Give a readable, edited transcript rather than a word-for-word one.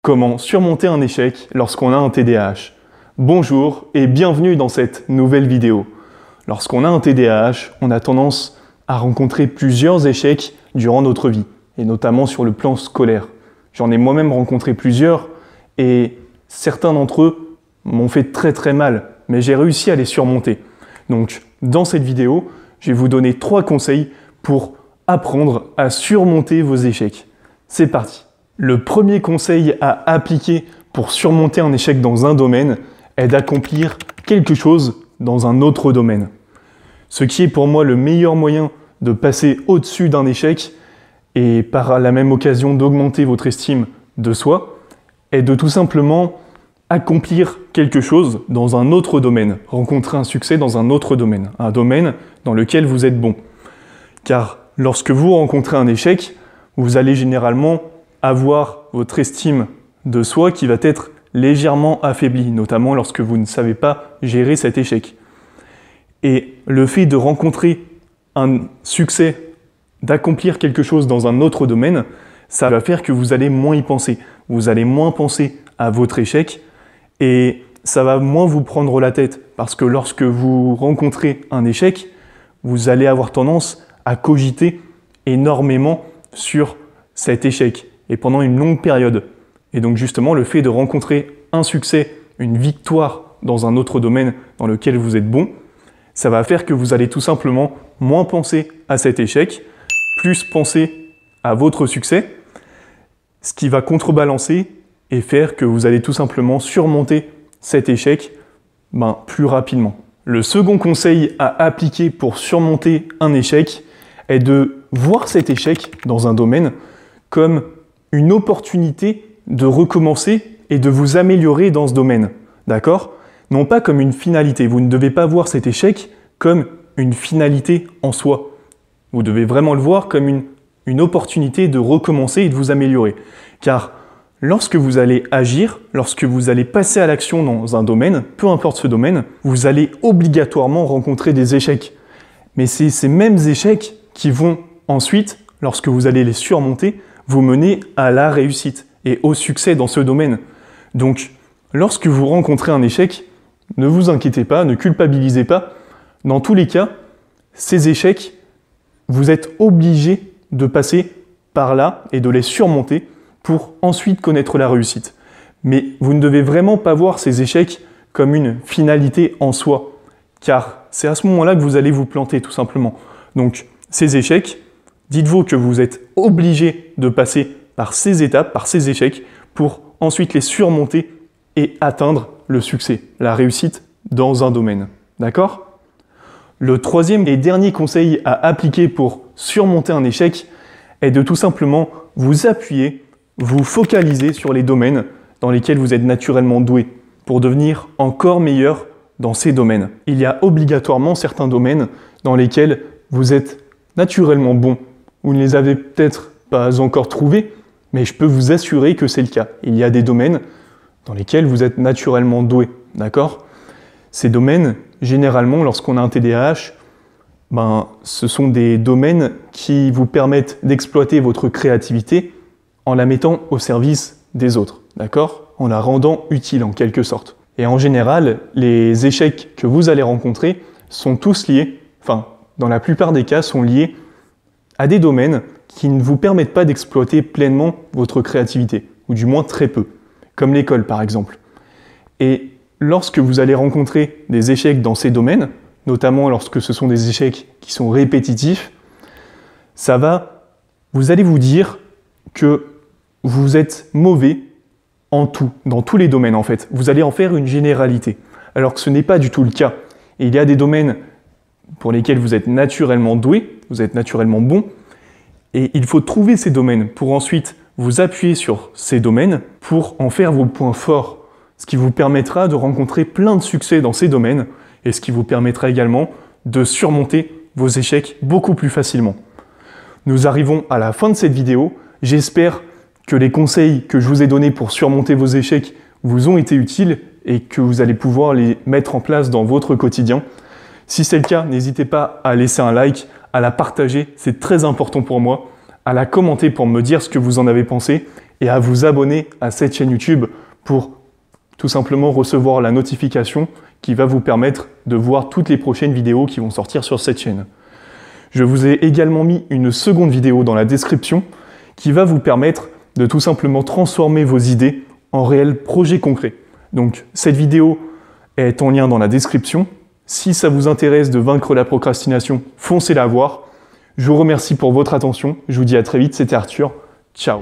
Comment surmonter un échec lorsqu'on a un TDAH? Bonjour et bienvenue dans cette nouvelle vidéo. Lorsqu'on a un TDAH, on a tendance à rencontrer plusieurs échecs durant notre vie, et notamment sur le plan scolaire. J'en ai moi-même rencontré plusieurs, et certains d'entre eux m'ont fait très mal, mais j'ai réussi à les surmonter. Donc, dans cette vidéo, je vais vous donner 3 conseils pour apprendre à surmonter vos échecs. C'est parti! Le premier conseil à appliquer pour surmonter un échec dans un domaine est d'accomplir quelque chose dans un autre domaine. Ce qui est pour moi le meilleur moyen de passer au-dessus d'un échec et par la même occasion d'augmenter votre estime de soi est de tout simplement accomplir quelque chose dans un autre domaine, rencontrer un succès dans un autre domaine, un domaine dans lequel vous êtes bon. Car lorsque vous rencontrez un échec, vous allez généralement avoir votre estime de soi qui va être légèrement affaiblie, notamment lorsque vous ne savez pas gérer cet échec. Et le fait de rencontrer un succès, d'accomplir quelque chose dans un autre domaine, ça va faire que vous allez moins y penser. Vous allez moins penser à votre échec et ça va moins vous prendre la tête parce que lorsque vous rencontrez un échec, vous allez avoir tendance à cogiter énormément sur cet échec et pendant une longue période. Et donc justement, le fait de rencontrer un succès, une victoire dans un autre domaine dans lequel vous êtes bon, ça va faire que vous allez tout simplement moins penser à cet échec, plus penser à votre succès, ce qui va contrebalancer et faire que vous allez tout simplement surmonter cet échec plus rapidement. Le second conseil à appliquer pour surmonter un échec est de voir cet échec dans un domaine comme une opportunité de recommencer et de vous améliorer dans ce domaine, d'accord? Non pas comme une finalité. Vous ne devez pas voir cet échec comme une finalité en soi. Vous devez vraiment le voir comme une opportunité de recommencer et de vous améliorer. Car lorsque vous allez agir, lorsque vous allez passer à l'action dans un domaine, peu importe ce domaine, vous allez obligatoirement rencontrer des échecs. Mais c'est ces mêmes échecs qui vont ensuite, lorsque vous allez les surmonter, vous mener à la réussite et au succès dans ce domaine. Donc, lorsque vous rencontrez un échec, ne vous inquiétez pas, ne culpabilisez pas. Dans tous les cas, ces échecs, vous êtes obligé de passer par là et de les surmonter pour ensuite connaître la réussite. Mais vous ne devez vraiment pas voir ces échecs comme une finalité en soi, car c'est à ce moment-là que vous allez vous planter tout simplement. Donc, ces échecs, dites-vous que vous êtes obligé de passer par ces étapes, par ces échecs, pour ensuite les surmonter et atteindre le succès, la réussite dans un domaine. D'accord? Le troisième et dernier conseil à appliquer pour surmonter un échec est de tout simplement vous appuyer, vous focaliser sur les domaines dans lesquels vous êtes naturellement doué pour devenir encore meilleur dans ces domaines. Il y a obligatoirement certains domaines dans lesquels vous êtes naturellement bon. Vous ne les avez peut-être pas encore trouvés, mais je peux vous assurer que c'est le cas. Il y a des domaines dans lesquels vous êtes naturellement doué, d'accord? Ces domaines, généralement, lorsqu'on a un TDAH, ce sont des domaines qui vous permettent d'exploiter votre créativité en la mettant au service des autres, d'accord? En la rendant utile en quelque sorte. Et en général, les échecs que vous allez rencontrer sont tous liés, dans la plupart des cas, sont liés à des domaines qui ne vous permettent pas d'exploiter pleinement votre créativité, ou du moins très peu, comme l'école par exemple. Et lorsque vous allez rencontrer des échecs dans ces domaines, notamment lorsque ce sont des échecs qui sont répétitifs, vous allez vous dire que vous êtes mauvais en tout, dans tous les domaines en fait. Vous allez en faire une généralité, alors que ce n'est pas du tout le cas. Et il y a des domaines pour lesquels vous êtes naturellement doué, vous êtes naturellement bon, et il faut trouver ces domaines pour ensuite vous appuyer sur ces domaines pour en faire vos points forts, ce qui vous permettra de rencontrer plein de succès dans ces domaines et ce qui vous permettra également de surmonter vos échecs beaucoup plus facilement. Nous arrivons à la fin de cette vidéo. J'espère que les conseils que je vous ai donnés pour surmonter vos échecs vous ont été utiles et que vous allez pouvoir les mettre en place dans votre quotidien. Si c'est le cas, n'hésitez pas à laisser un like, à la partager, c'est très important pour moi, à la commenter pour me dire ce que vous en avez pensé et à vous abonner à cette chaîne YouTube pour tout simplement recevoir la notification qui va vous permettre de voir toutes les prochaines vidéos qui vont sortir sur cette chaîne. Je vous ai également mis une seconde vidéo dans la description qui va vous permettre de tout simplement transformer vos idées en réels projets concrets. Donc cette vidéo est en lien dans la description. Si ça vous intéresse de vaincre la procrastination, foncez la voir. Je vous remercie pour votre attention. Je vous dis à très vite, c'était Arthur. Ciao.